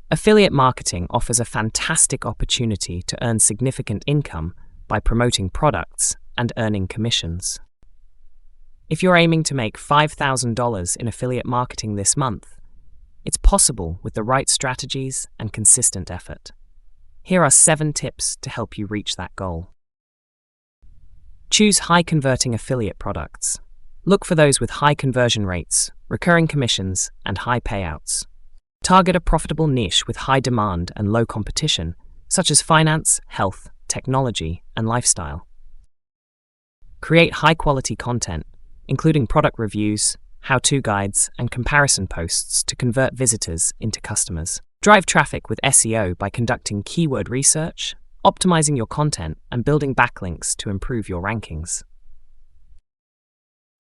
Affiliate marketing offers a fantastic opportunity to earn significant income by promoting products and earning commissions. If you're aiming to make $5,000 in affiliate marketing this month, it's possible with the right strategies and consistent effort. Here are 7 tips to help you reach that goal. Choose high-converting affiliate products. Look for those with high conversion rates, recurring commissions, and high payouts. Target a profitable niche with high demand and low competition, such as finance, health, technology, and lifestyle. Create high-quality content, including product reviews, how-to guides, and comparison posts to convert visitors into customers. Drive traffic with SEO by conducting keyword research, optimizing your content, and building backlinks to improve your rankings.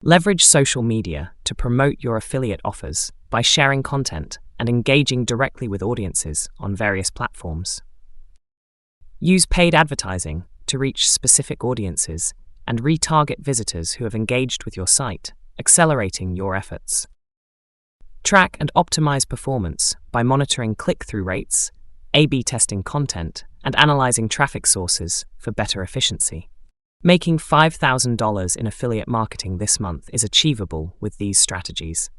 Leverage social media to promote your affiliate offers by sharing content and engaging directly with audiences on various platforms. Use paid advertising to reach specific audiences and retarget visitors who have engaged with your site, accelerating your efforts. Track and optimize performance by monitoring click-through rates, A/B testing content, and analyzing traffic sources for better efficiency. Making $5,000 in affiliate marketing this month is achievable with these strategies.